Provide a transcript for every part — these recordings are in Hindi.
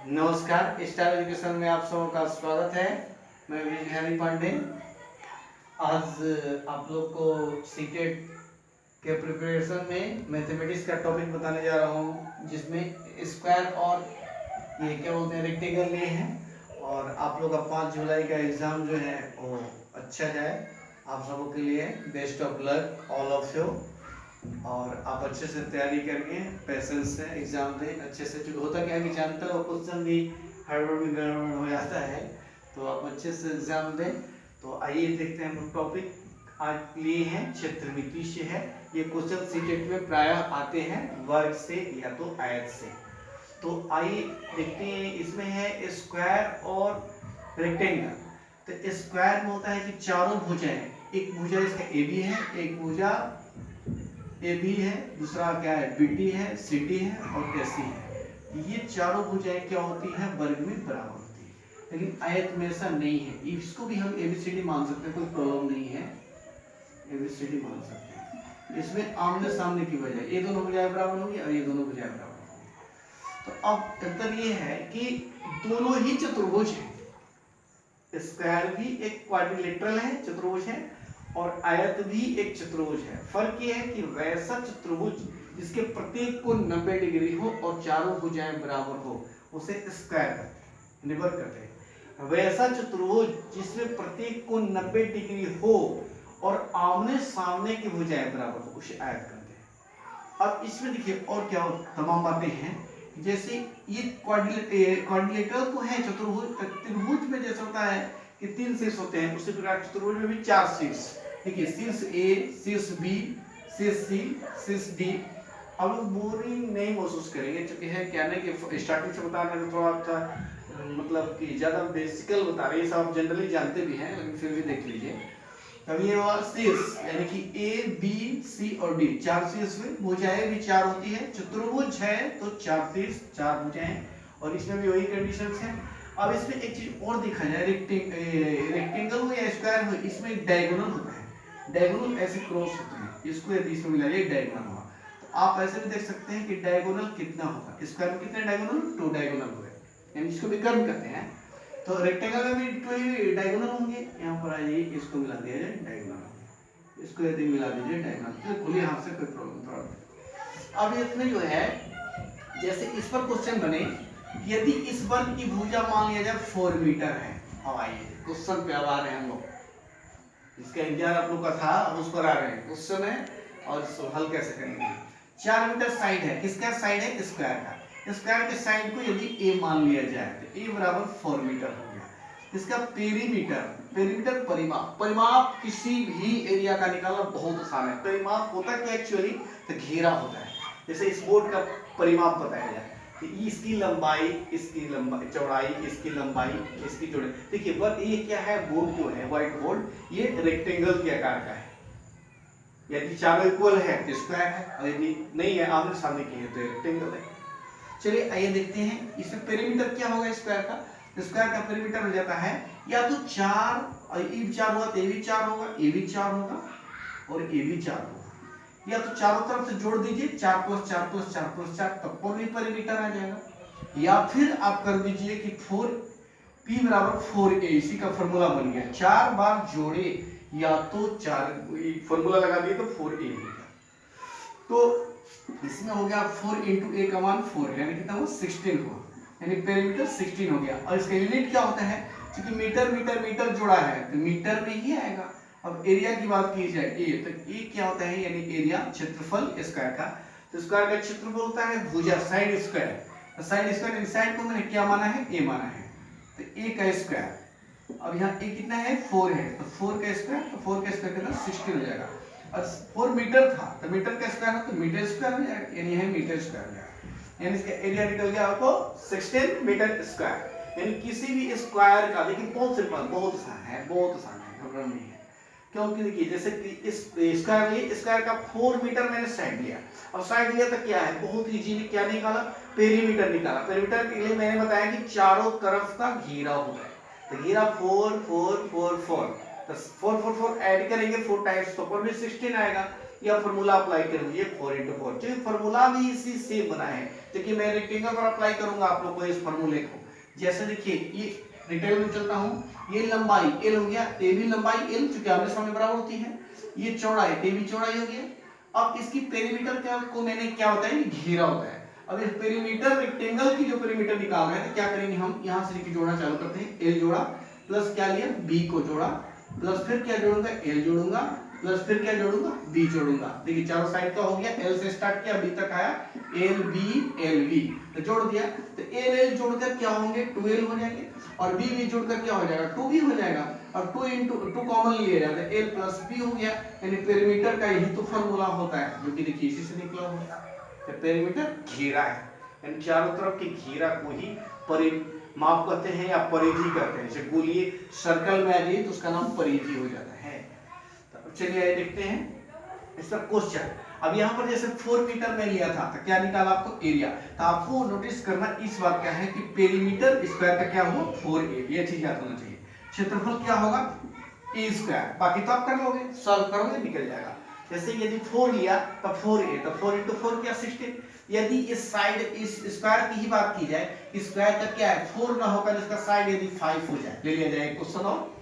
नमस्कार, स्टार एजुकेशन में आप सबों का स्वागत है। मैं विजय पांडे। आज आप लोग को सीटेट के प्रिपरेशन में मैथमेटिक्स का टॉपिक बताने जा रहा हूँ, जिसमें स्क्वायर और ये क्या बोलते हैं रेक्टेंगल लिए हैं। और आप लोग का 5 जुलाई का एग्ज़ाम जो है वो अच्छा जाए। आप सबों के लिए best of luck all of you. और आप अच्छे से तैयारी करिए, पेशेंस से एग्जाम दें अच्छे से। जो होता क्या है कि जानते हो क्वेश्चन भी हड़बड़ में गड़बड़ हो जाता है, तो आप अच्छे से एग्जाम दें। तो आइए देखते हैं, हम टॉपिक आज लिए हैं क्षेत्रमिति से है। ये क्वेश्चन सीटेट में प्रायः आते हैं वर्ग से या तो आयत से। तो आइए देखते हैं, इसमें है स्क्वायर और रेक्टेंगल। तो स्क्वायर में होता है कि चारों भुजाएं, एक भुजा इसका ए बी है, एक भुजा ए बी है, दूसरा क्या है बी टी है, सी टी है और एस सी है। ये चारों भुजाएं क्या होती है वर्ग में बराबर होती है। लेकिन आयत में ऐसा नहीं है। इसको भी हम एबीसीडी मान सकते हैं, कोई प्रॉब्लम नहीं है, एबीसीडी मान सकते हैं। इसमें आमने सामने की बजाय ये दोनों भुजाएं बराबर होंगी और ये दोनों भुजाएं बराबर होंगी। तो अब अंतर ये है कि दोनों ही चतुर्भुज हैं। स्क्वायर भी एक क्वाड्रिलेटरल है, चतुर्भुज है, और आयत भी एक चतुर्भुज है। फर्क ये है कि वैसा चतुर्भुज जिसके प्रत्येक कोण 90 डिग्री हो और चारों भुजाएं बराबर हो उसे स्क्वायर कहते हैं, निवर्त कहते हैं। वैसा चतुर्भुज जिसमें प्रत्येक कोण 90 डिग्री हो और आमने सामने की भुजाएं बराबर हो उसे आयत कहते हैं। अब इसमें देखिए और क्या तमाम बातें हैं, जैसे ये क्वाड्रिलेटरल तो है चतुर्भुज। त्रिभुज में जैसा होता है कि 3 शीर्ष होते हैं, उसी प्रकार चतुर्भुज में भी 4 शीर्ष। देखिए शीर्ष ए, शीर्ष बी, शीर्ष सी, शीर्ष डी। अब लोग बोरिंग नहीं महसूस करेंगे, क्योंकि है क्या नहीं कि स्टार्टिंग से बता रहे हैं, थोड़ा सा मतलब कि ज्यादा बेसिकल बता रहे हैं। ये सब आप जनरली जानते भी हैं, लेकिन फिर भी देख लीजिए। अब ये वाला शीर्ष यानी कि ए बी सी और डी, 4 शीर्ष में भुजाएं भी 4 होती है। चतुर्भुज है तो 4 शीर्ष 4 भुजाएं, और इसमें भी वही कंडीशंस हैं। अब इसमें एक चीज और देखा जाए, रेक्टेंगल हो या स्क्वायर हो, इसमें एक डायगोनल होता है। डायगोनल ऐसे क्रॉस होते हैं, इसको यदि इसमें मिला जाए डायगोनल हुआ, तो आप ऐसे भी देख सकते हैं कि डायगोनल कितना होगा। स्क्वायर में कितने डायगोनल, 2 डायगोनल हुए, यानी इसको भी कर्व कहते हैं। तो रेक्टेंगल में भी 2 डायगोनल होंगे। यहाँ पर आइए इसको मिला दिया जाए डायगोनल, इसको यदि मिला दीजिए डायगोनल, तो खुले हाथ से कोई प्रॉब्लम। अब इसमें जो है जैसे इस पर क्वेश्चन बने, यदि इस वर्ग की भुजा मान लिया जाए 4 मीटर है। अब आइए क्वेश्चन पे अब आ रहे हैं हम लोग, इसका इंतजार आप लोग का था, अब उस पर आ रहे हैं। क्वेश्चन है और इसको हल कैसे करेंगे। 4 मीटर साइड है, किसका साइड है, स्क्वायर का। स्क्वायर के साइड को यदि a मान लिया जाए तो a बराबर 4 मीटर हो गया। इसका पेरीमीटर, पेरीमीटर परिमाप, परिमाप किसी भी एरिया का निकालना बहुत आसान है। परिमाप होता क्या एक्चुअली, तो घेरा होता है। जैसे इस बोर्ड का परिमाप बताया जाए कि इसकी लंबाई, इसकी लंबाई, चौड़ाई, इसकी लंबाई, इसकी चौड़ाई। देखिए पर ये क्या है, बोर्ड जो है व्हाइट बोर्ड, ये रेक्टेंगल के आकार का है। यदि चारों इक्वल है तो स्क्वायर है, और यदि नहीं है आमने सामने की है तो रेक्टेंगल है। चलिए आइए देखते हैं इसमें पेरीमीटर क्या होगा स्क्वायर का। स्क्वायर का पेरीमीटर हो जाता है या तो 4, और ये भी 4 होगा तो ये भी 4 होगा, ये भी 4 होगा और ये भी 4 होगा। या तो चारों तरफ से जोड़ दीजिए 4 + 4 + 4 + 4, तब पर भी पेरीमीटर आ जाएगा। या फिर आप कर दीजिए कि 4 P = 4A, इसी का फॉर्मूला बन गया। 4 बार जोड़े या तो 4, फॉर्मूला लगा दिए तो 4A हो गया। तो इसमें हो गया 4 × A का मान 4, यानी कितना हुआ 16 हुआ, यानी पेरीमीटर 16 हो गया। और इसका यूनिट क्या होता है, क्योंकि मीटर मीटर मीटर जोड़ा है तो मीटर में ही आएगा। अब एरिया की बात की जाए ए, तो ए क्या होता है, यानी एरिया, क्षेत्रफल स्क्वायर का। तो स्क्वायर का क्षेत्रफल होता है भुजा, साइड स्क्वायर। तो साइड स्क्वायर, साइड को मैंने क्या माना है, ए माना है, तो ए का स्क्वायर। अब यहाँ ए कितना है, 4 है, तो 4 का स्क्वायर, तो 4 का स्क्वायर कितना 16 हो जाएगा। और 4 मीटर था तो मीटर का स्क्वायर है तो मीटर स्क्वायर हो जाएगा, यानी है मीटर स्क्वायर हो जाएगा। यानी इसका एरिया निकल गया आपको 16 मीटर स्क्वायर। यानी किसी भी स्क्वायर का, लेकिन बहुत सिंपल, बहुत आसान है, बहुत आसान है, प्रॉब्लम नहीं है। क्योंकि देखिए जैसे कि इस स्क्वायर लिए, स्क्वायर का 4 मीटर मैंने साइड लिया, और साइड लिया तो क्या है, बहुत इजी, क्या निकाला, पेरीमीटर निकाला। पेरीमीटर के लिए मैंने बताया कि चारों तरफ का घेरा होता है। तो घेरा 4 4 4 4, तो 4 4 4 ऐड करेंगे 4 टाइम्स तो पर भी 16 आएगा। या फॉर्मूला अप्लाई कर दीजिए 4x4। जो फॉर्मूला भी इसी सेम बना है, देखिए मैं रेक्टेंगल पर अप्लाई करूंगा आप लोग को इस फॉर्मूले को। जैसे देखिए ये डिटेल में चलता हूं, ये लंबाई l हो गया, ये भी लंबाई l चूंकि आमने सामने बराबर होती है, ये चौड़ाई ये भी चौड़ाई हो गया। अब इसकी पेरीमीटर को मैंने क्या होता है, घेरा होता है। अब इस पेरीमीटर रेक्टेंगल की जो पेरीमीटर निकाल रहे हैं तो क्या करेंगे हम, यहां से लेके जोड़ना चालू करते हैं। l जोड़ा प्लस क्या लिया b को जोड़ा, प्लस फिर क्या जोड़ूंगा l जोड़ूंगा, प्लस फिर क्या जोड़ूंगा b जोड़ूंगा। देखिए चारों साइड का हो गया, l से स्टार्ट किया b तक आया, l b l b तो जोड़ दिया। तो l l जोड़कर क्या होंगे 2l हो जाएंगे, और b b जोड़कर क्या हो जाएगा 2b हो जाएगा, और 2 into 2 कॉमन लिया जाता है, l प्लस b हो गया। यानी पेरीमीटर का यही तो फॉर्मूला होता है, जो कि देखिए इसी से निकला हुआ है। तो पेरीमीटर घेरा है, यानी चारों तरफ के घेरा को ही माप कहते हैं या परिधि कहते हैं। जैसे गोलीय सर्कल में आ जाइए तो उसका नाम परिधि हो जाता है। तो चलिए आइए देखते हैं इसका क्वेश्चन। अब यहाँ पर जैसे 4 मीटर में लिया था तो क्या निकाला आपको एरिया। तो आपको नोटिस करना इस बात का है कि पेरीमीटर स्क्वायर का क्या हुआ 4a, ये चीज याद होना चाहिए। क्षेत्रफल क्या होगा a स्क्वायर, बाकी तो आप कर लोगे, सॉल्व करोगे निकल जाएगा। जैसे यदि 4 लिया तो 4a, तो 4 into 4 क्या 16। यदि इस साइड इस स्क्वायर की ही बात की जाए, स्क्वायर का क्या है 4 ना होकर इसका साइड यदि 5 हो जाए, ले लिया जाए क्वेश्चन और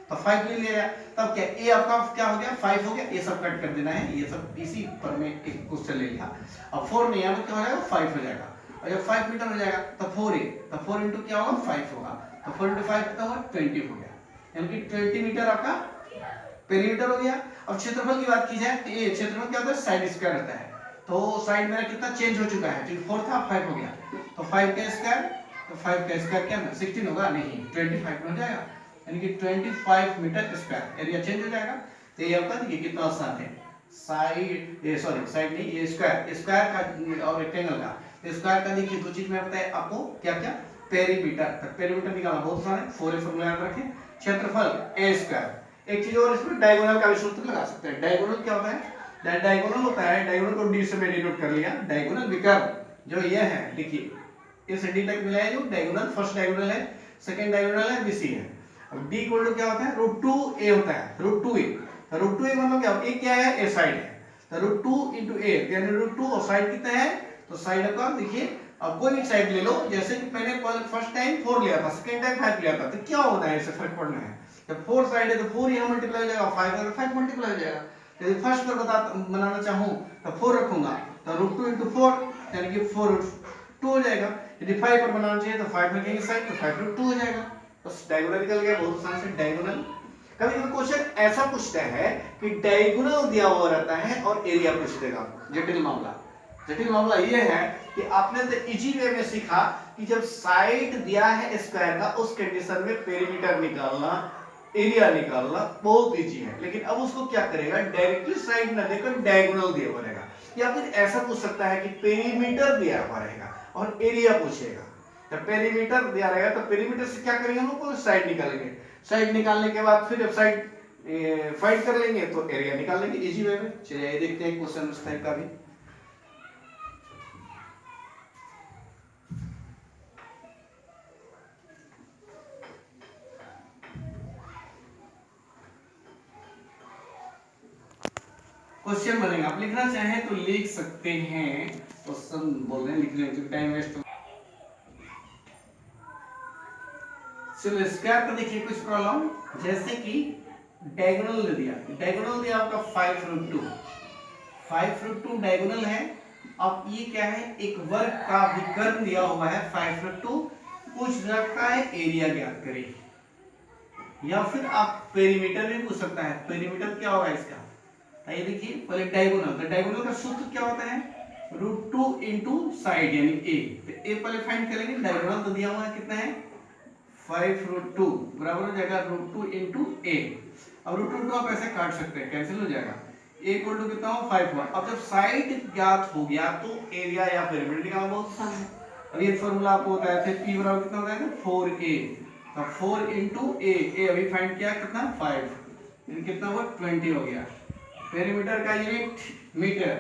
तो 5 ले लिया जाए, तब क्या a आपका क्या हो गया 5 हो गया, ये सब कट कर देना है, ये सब इसी पर में एक क्वेश्चन ले लिया। अब 4 में यहाँ पर क्या हो जाएगा 5 हो जाएगा, और जब 5 मीटर हो जाएगा तो 4a, तो 4 into क्या होगा 5 होगा, तो 4 into 5 कितना होगा 20 हो गया, यानी कि 20 मीटर आपका पेरीमीटर हो गया। अब क्षेत्रफल की बात की जाए तो ये क्षेत्रफल क्या होता है साइड स्क्वायर रहता है, तो साइड मेरा कितना चेंज हो चुका है, 4 था 5 हो गया, तो 5 का स्क्वायर, तो 5 का स्क्वायर क्या 16 होगा नहीं 25 में हो जाएगा, यानी कि 25 मीटर स्क्वायर एरिया चेंज हो जाएगा। तो ये आपका देखिए कितना आसान है, साइड ये सॉरी साइड नहीं ये स्क्वायर का और रेक्टेंगल का। तो स्क्वायर का देखिए दो चीज में बताया आपको क्या क्या, पेरीमीटर, तो पेरीमीटर निकालना बहुत आसान है, 4a फॉर्मूला याद रखें। क्षेत्रफल a स्क्वायर, एक चीज और इसमें डायगोनल का भी सूत्र लगा सकते हैं। डायगोनल क्या होता है, डायगोनल होता है, डायगोनल को d से मैं डिनोट कर लिया, डायगोनल विकर्ण जो ये है लिखिए इस d तक मिलाया जो डायगोनल, फर्स्ट डायगोनल है, सेकंड डायगोनल है bc है। अब d इक्वल टू क्या होता है √2a होता है, √2a, √2a मतलब क्या a क्या है a साइड है, तो √2 into a यानी √2 और साइड कितना है, तो साइड का देखिए अब कोई भी साइड ले लो, जैसे कि मैंने फर्स्ट टाइम 4 लिया था, सेकंड टाइम 5 लिया था, तो क्या होना है इससे फर्क पड़ना है, जब 4 साइड है तो 4 यहां मल्टीप्लाई हो जाएगा, 5 अगर 5 मल्टीप्लाई हो जाएगा। यदि फर्स्ट पर बनाना चाहूं तो 4 रखूंगा, तो √2 into 4 यानी कि 4√2 हो जाएगा। यदि 5 पर बनाना चाहिए तो 5 रखेंगे साइड, तो 5√2 हो जाएगा, बस डायगोनल निकल गया, बहुत आसान से डायगोनल। कभी कभी क्वेश्चन ऐसा पूछता है कि डायगोनल दिया हुआ रहता है और एरिया पूछ देगा, जटिल मामला ये है कि आपने तो इजी वे में सीखा कि जब साइड दिया है स्क्वायर का उस कंडीशन में पेरीमीटर निकालना, एरिया निकालना बहुत इजी है। लेकिन अब उसको क्या करेगा, डायरेक्टली साइड ना देकर डायगोनल दिया हुआ रहेगा, या फिर ऐसा पूछ सकता है कि पेरीमीटर दिया हुआ रहेगा और एरिया पूछेगा। जब पेरीमीटर दिया रहेगा तो पेरीमीटर से क्या करेंगे हम लोग, साइड निकालेंगे, साइड निकालने के बाद फिर जब साइड फाइंड कर लेंगे तो एरिया निकाल लेंगे इजी वे में। चलिए देखते हैं क्वेश्चन उस टाइप का भी। क्वेश्चन बनेगा, आप लिखना चाहें तो लिख सकते हैं, क्वेश्चन बोल रहे हैं लिखने में टाइम वेस्ट। चलो स्क्वायर का देखिए कुछ प्रॉब्लम, जैसे कि डायगोनल दिया आपका 5√2 डायगोनल है। अब ये क्या है, एक वर्ग का विकर्ण दिया हुआ है 5√2, पूछ रखा है एरिया ज्ञात करिए, या फिर आप पेरीमीटर भी पूछ सकता है, पेरीमीटर क्या होगा इसका। ये देखिए पहले डायगोनल, तो डायगोनल का सूत्र क्या होता है √2 into साइड यानी a, तो a पहले फाइंड करेंगे, डायगोनल तो दिया हुआ है कितना है 5√2 बराबर हो जाएगा √2 into a। अब √2 आप ऐसे काट सकते हैं, कैंसिल हो जाएगा, a इक्वल टू कितना हो 5 हुआ। अब जब साइड ज्ञात हो गया तो एरिया या पेरीमीटर निकालना बहुत आसान है। अब ये फार्मूला आपको बताया था p बराबर कितना होता है 4a, तो 4 into a अभी फाइंड किया कितना 5, कितना हुआ 20 हो गया। पेरीमीटर का यूनिट मीटर,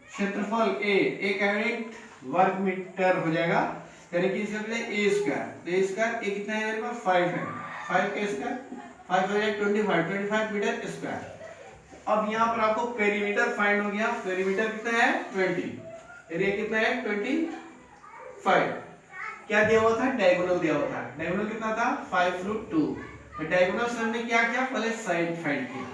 क्षेत्रफल a का यूनिट वर्ग मीटर हो जाएगा, यानी कि इसका a स्क्वायर, तो a स्क्वायर a कितना है मेरे पास 5 है, 5 का स्क्वायर 5 हो जाएगा 25 मीटर स्क्वायर। अब यहाँ पर आपको पेरीमीटर फाइंड हो गया। पेरीमीटर कितना है 20, एरिया कितना है 25। क्या दिया हुआ था, डायगोनल दिया हुआ था। डायगोनल कितना था 5√2। डायगोनल से हमने क्या किया, पहले साइड फाइंड किया,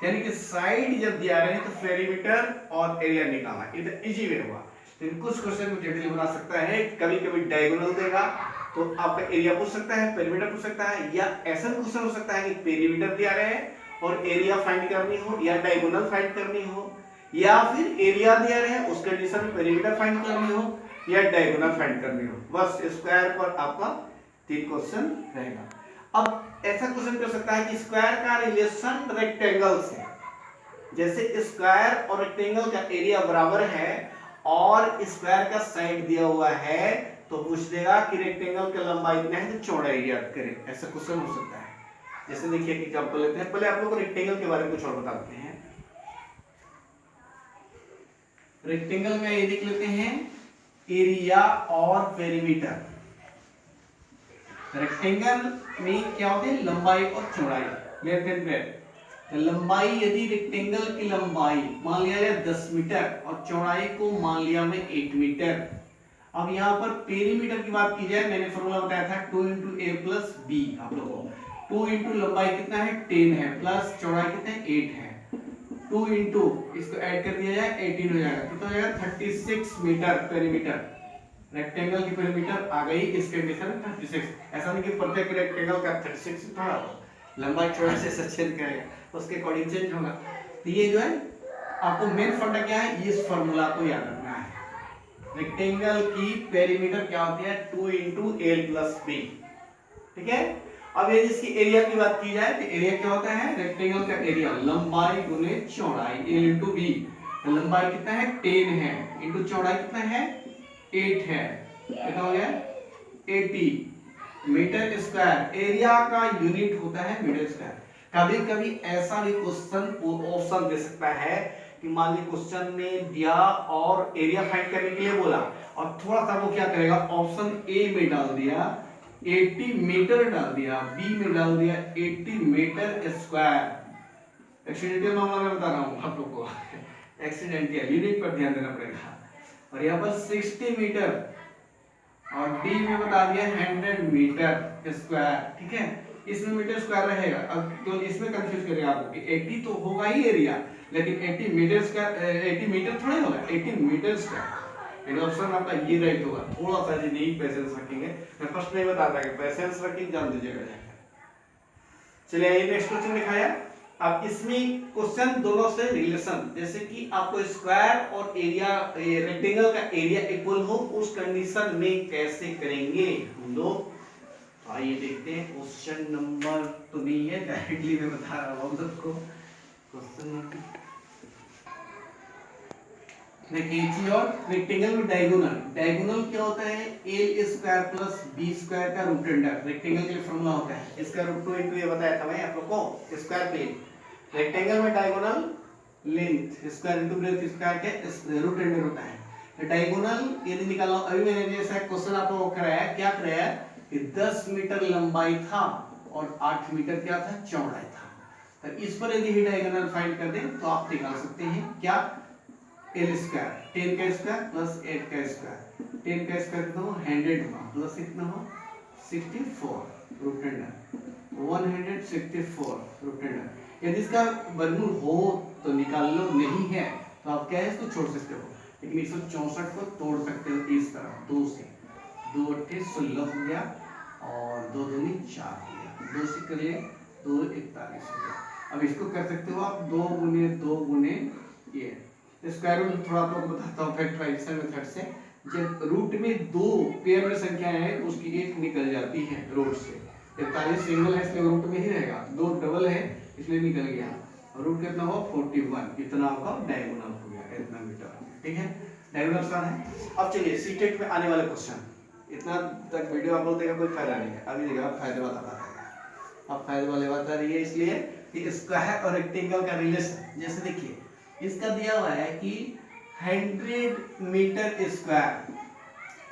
यानी कि साइड जब दिया रहे तो पेरीमीटर और एरिया निकालना, ये तो इजी वे हुआ। लेकिन कुछ क्वेश्चन में जटिल बना सकता है, कभी कभी डायगोनल देगा तो आपका एरिया पूछ सकता है, पेरीमीटर पूछ सकता है, या ऐसा क्वेश्चन हो सकता है कि पेरीमीटर दिया रहे और एरिया फाइंड करनी हो, या डायगोनल फाइंड करनी हो, या फिर एरिया दिया रहे उस कंडीशन में पेरीमीटर फाइंड करनी हो, या डायगोनल फाइंड करनी हो। बस स्क्वायर पर आपका 3 क्वेश्चन रहेगा। अब ऐसा क्वेश्चन कर सकता है कि स्क्वायर का रिलेशन रेक्टेंगल से, जैसे स्क्वायर और रेक्टेंगल का एरिया बराबर है और स्क्वायर का साइड दिया हुआ है, तो पूछ देगा कि रेक्टेंगल की लंबाई इतना है तो चौड़ाई ज्ञात करें। ऐसा क्वेश्चन हो सकता है। जैसे देखिए एग्जांपल लेते हैं, पहले आप लोगों को रेक्टेंगल के बारे में कुछ और बताते हैं। रेक्टेंगल में ये देख लेते हैं एरिया और पेरीमीटर। रेक्टेंगल में क्या होते हैं, लंबाई और चौड़ाई, लेंथ एंड ब्रेड्थ। लंबाई, यदि रेक्टेंगल की लंबाई मान लिया जाए 10 मीटर और चौड़ाई को मान लिया मैं 8 मीटर। अब यहाँ पर पेरीमीटर की बात की जाए, मैंने फॉर्मूला बताया था 2 × a + b। आप लोगों को 2 × लंबाई कितना है 10 है, प्लस चौड़ाई कितना है 8 है, 2 × इसको ऐड कर दिया जाए 18 हो जाएगा, तो हो जाएगा 36 मीटर पेरीमीटर। रेक्टेंगल की पेरीमीटर आ गई इस कंडीशन में 36। ऐसा नहीं कि प्रत्येक रेक्टेंगल का 36 थोड़ा लंबाई चौड़ाई से चेंज करेगा, उसके अकॉर्डिंग चेंज होगा। तो ये जो है आपको मेन फंडा क्या है, इस फार्मूला को याद रखना है। रेक्टेंगल की पेरीमीटर क्या होती है 2 × a + b। ठीक है। अब ये इसकी एरिया की बात की जाए तो एरिया क्या होता है, रेक्टेंगल का एरिया लंबाई गुने चौड़ाई a × b। तो लंबाई कितना है 10 है, इंटू चौड़ाई कितना है 8 है, कितना हो गया 80 मीटर स्क्वायर। एरिया का यूनिट होता है मीटर स्क्वायर। कभी कभी ऐसा भी क्वेश्चन ऑप्शन दे सकता है कि मान लीजिए क्वेश्चन ने दिया और एरिया फाइंड करने के लिए बोला, और थोड़ा सा वो क्या करेगा, ऑप्शन ए में डाल दिया 80 मीटर डाल दिया, बी में डाल दिया 80 मीटर स्क्वायर। एक्सीडेंटल मामला में बता रहा हूं आप लोग को, एक्सीडेंटल यूनिट पर ध्यान देना पड़ेगा। और यहाँ पर 60 मीटर और डी में बता दिया 100 मीटर स्क्वायर। ठीक है, इसमें मीटर स्क्वायर रहेगा। अब तो इसमें कंफ्यूज करेगा आपको कि 80 तो होगा ही एरिया, लेकिन 80 मीटर स्क्वायर 80 मीटर थोड़ा होगा, 80 मीटर स्क्वायर। ऑप्शन आपका ये राइट होगा। थोड़ा सा जी नहीं पेशेंस रखेंगे, मैं फर्स्ट नहीं बताता कि पेशेंस रखें, जान दीजिएगा जाकर। चलिए ये नेक्स्ट क्वेश्चन दिखाया। अब इसमें क्वेश्चन दोनों से रिलेशन, जैसे कि आपको स्क्वायर और एरिया, रेक्टेंगल का एरिया इक्वल हो, उस कंडीशन में कैसे करेंगे हम लोग। आइए देखते हैं। क्वेश्चन नंबर तो नहीं है, डायरेक्टली मैं बता रहा हूँ सबको। क्वेश्चन देखिए, और रेक्टेंगल में डायगोनल, डायगोनल क्या होता है a² + b² का रूट अंडर। रेक्टेंगल के लिए फॉर्मूला होता है इसका √2 × ये बताया था मैं आप लोग को, स्क्वायर प्लेन। रेक्टेंगल में diagonal length square × breadth square के रूट अंडर होता है। डायगोनल यदि निकालना, अभी मैंने जैसा क्वेश्चन आप लोगों को कराया, क्या कराया कि 10 मीटर लंबाई था और 8 मीटर क्या था चौड़ाई था। तो इस पर यदि डायगोनल फाइंड कर दें तो आप निकाल सकते हैं क्या, l², 10 का स्क्वायर प्लस 8 का स्क्वायर, 10 का स्क्वायर कितना हो 100 होगा, प्लस कितना हो 64 रूट अंडर 164 रूट अंडर। यदि इसका वर्गमूल हो तो निकाल लो, नहीं है तो आप क्या है इसको छोड़ सकते हो, लेकिन 164 को तोड़ सकते हो इस तरह, 2 से 2 × 16 हो गया और 2 × 2 = 4 हो गया, 2 से कर लिए 2 × 41 हो गया। अब इसको कर सकते हो आप 2 × 2 × ये स्क्वायर रूट, थोड़ा आपको बताता हूँ फैक्टराइजेशन मेथड से। जब रूट में 2 पेयर में संख्याएं हैं उसकी एक निकल जाती है रूट से। 41 सिंगल है इसलिए रूट में ही रहेगा, 2 डबल है इसलिए निकल गया। रूट कितना हो 41, इतना आपका डायगोनल हो गया, इतना मीटर। ठीक है, डायगोनल आसान है। अब चलिए सीटेट में आने वाले क्वेश्चन, इतना तक वीडियो आप बोलते हैं कोई फायदा नहीं है, अभी देखिए फायदे बताता है। अब फायदे वाले बात आ रही है, इसलिए कि स्क्वायर और रेक्टेंगल का रिलेशन। जैसे देखिए इसका दिया हुआ है कि 100 मीटर स्क्वायर,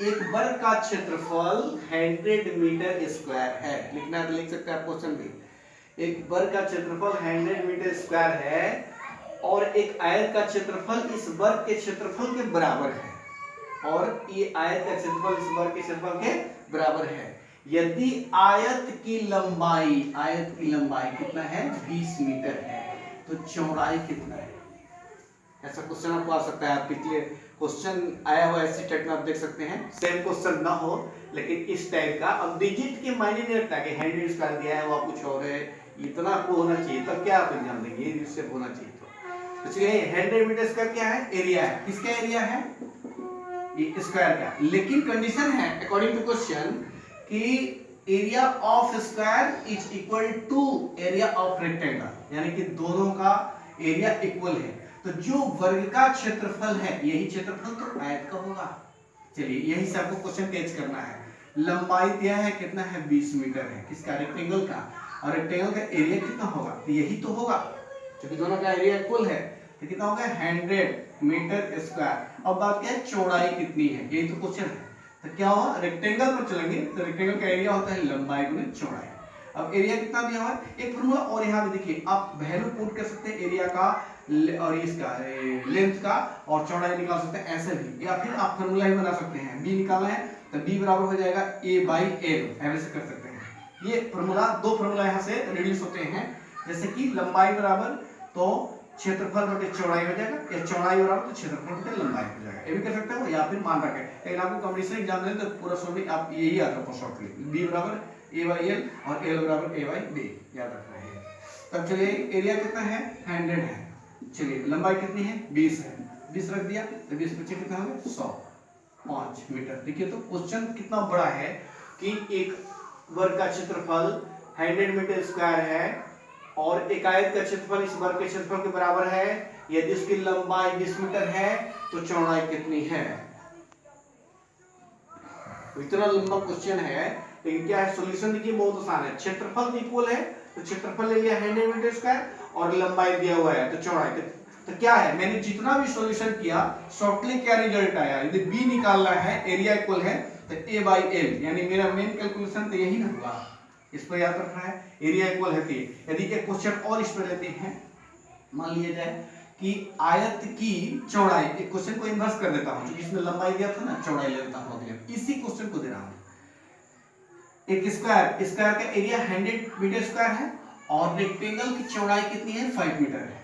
एक वर्ग का क्षेत्रफल 100 मीटर स्क्वायर है। लिखना है तो लिख सकते हैं आप क्वेश्चन भी। एक वर्ग का क्षेत्रफल 100 मीटर स्क्वायर है और एक आयत का क्षेत्रफल इस वर्ग के क्षेत्रफल के बराबर है, और ये आयत का क्षेत्रफल इस वर्ग के क्षेत्रफल के बराबर है यदि आयत की लंबाई कितना है 20 मीटर है, तो चौड़ाई कितना है। ऐसा क्वेश्चन आपको आ सकता है, आप पिछले क्वेश्चन आया हुआ ऐसे टाइप में आप देख सकते हैं, सेम क्वेश्चन ना हो लेकिन इस टाइप का। अब डिजिट के मायने नहीं रखता कि 100 स्क्वायर दिया है वो कुछ और है, इतना आपको होना चाहिए तब क्या आप एग्जाम देंगे, ये जिससे होना चाहिए। तो चलिए 100 मीटर स्क्वायर क्या है, एरिया है, किसका एरिया है, ये स्क्वायर का। लेकिन कंडीशन है अकॉर्डिंग टू क्वेश्चन कि area of square is equal to area of rectangle, यानी कि दोनों का एरिया इक्वल है। तो जो वर्ग का क्षेत्रफल है यही क्षेत्रफल तो आयत का होगा। चलिए यही से आपको क्वेश्चन कैच करना है। लंबाई दिया है कितना है 20 मीटर है, किसका, रेक्टेंगल का, और रेक्टेंगल का एरिया कितना होगा, तो यही तो होगा क्योंकि दोनों का एरिया इक्वल है। तो कितना होगा 100 मीटर स्क्वायर। अब बात क्या है चौड़ाई कितनी है, यही तो क्वेश्चन है। तो क्या होगा, रेक्टेंगल पर चलेंगे तो रेक्टेंगल का एरिया होता है लंबाई गुणे चौड़ाई। अब एरिया कितना दिया हुआ है, एक फॉर्मूला और यहाँ पे देखिए आप वैल्यू पुट कर सकते हैं एरिया का और इसका लेंथ का, और चौड़ाई निकाल सकते हैं ऐसे भी, या फिर आप फॉर्मूला ही बना सकते हैं। बी निकालना है तो बी बराबर हो जाएगा a/l, ऐसे कर सकते हैं। ये फॉर्मूला, दो फॉर्मूला यहाँ से रिड्यूस होते हैं, जैसे कि लंबाई बराबर तो क्षेत्रफल बटे चौड़ाई हो जाएगा, या चौड़ाई बराबर तो क्षेत्रफल बटे लंबाई हो जाएगा, ये भी कर सकते हो, या फिर मान रखें। लेकिन आपको कॉम्पिटिशन एग्जाम दें तो पूरा सॉल्व आप यही याद रखो शॉर्टली, b बराबर a/l और l बराबर a/b याद रखना है। तब चलिए एरिया कितना है 100 है, चलिए लंबाई कितनी है 20 है, 20 रख दिया तो 20 बच्चे कितना हो गया 105 मीटर। देखिए तो क्वेश्चन कितना बड़ा है कि एक वर्ग का क्षेत्रफल 100 मीटर स्क्वायर है और एक आयत का क्षेत्रफल इस वर्ग के क्षेत्रफल के बराबर है, यदि उसकी लंबाई 20 मीटर है तो चौड़ाई कितनी है। इतना लंबा क्वेश्चन है लेकिन क्या है सॉल्यूशन देखिए बहुत आसान है। क्षेत्रफल इक्वल है तो क्षेत्रफल ले लिया 100 मीटर स्क्वायर और लंबाई दिया हुआ है तो चौड़ाई, तो क्या है मैंने जितना भी सॉल्यूशन किया शॉर्टली क्या रिजल्ट आया, यदि b निकालना है एरिया इक्वल है तो a/l, यानी मेरा मेन कैलकुलेशन तो यही ना हुआ, इस पर याद रखना है एरिया इक्वल है। यदि एक क्वेश्चन और इस पर लेते हैं, मान लिया जाए कि आयत की चौड़ाई, एक क्वेश्चन को इन्वर्स कर देता हूं क्योंकि इसमें लंबाई दिया था ना, चौड़ाई ले लेता हूं, इसी क्वेश्चन को दे रहा हूं। एक स्क्वायर का एरिया 100 मीटर स्क्वायर है और रेक्टेंगल की चौड़ाई कितनी है 5 मीटर है।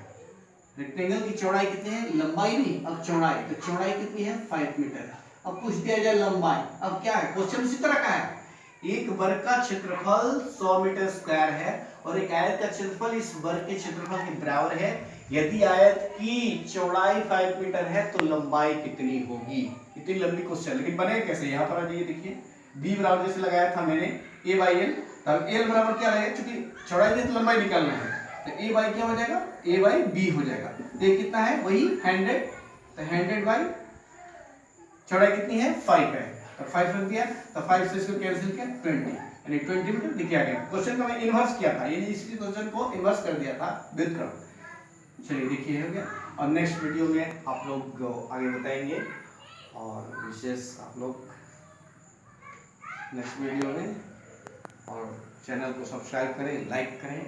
रेक्टेंगल की चौड़ाई कितनी है, लंबाई नहीं अब चौड़ाई, तो चौड़ाई कितनी है 5 मीटर। अब पूछ दिया जाए लंबाई, अब क्या है क्वेश्चन उसी तरह का है, एक वर्ग का क्षेत्रफल 100 मीटर स्क्वायर है और एक आयत का क्षेत्रफल इस वर्ग के क्षेत्रफल के बराबर है, यदि आयत की चौड़ाई 5 मीटर है तो लंबाई कितनी होगी। इतनी लंबी क्वेश्चन, लेकिन बने कैसे, यहाँ पर आ जाइए देखिए b बराबर जैसे लगाया था मैंने a/l, तब l बराबर क्या लगेगा, क्योंकि चौड़ाई दी तो लंबाई निकालना है तो a बाई क्या हो जाएगा a/b हो जाएगा। तो ये कितना है वही 100, तो 100 बाई चौड़ाई कितनी है 5 है, तो 5 रख दिया तो 5 से इसको कैंसिल किया 20, यानी 20 मीटर लिखा गया। क्वेश्चन का मैं इन्वर्स किया था, यानी इसी क्वेश्चन को इन्वर्स कर दिया था व्युत्क्रम। चलिए देखिए हो गया, और नेक्स्ट वीडियो में आप लोग आगे बताएंगे और विशेष आप लोग नेक्स्ट वीडियो में, और चैनल को सब्सक्राइब करें, लाइक करें।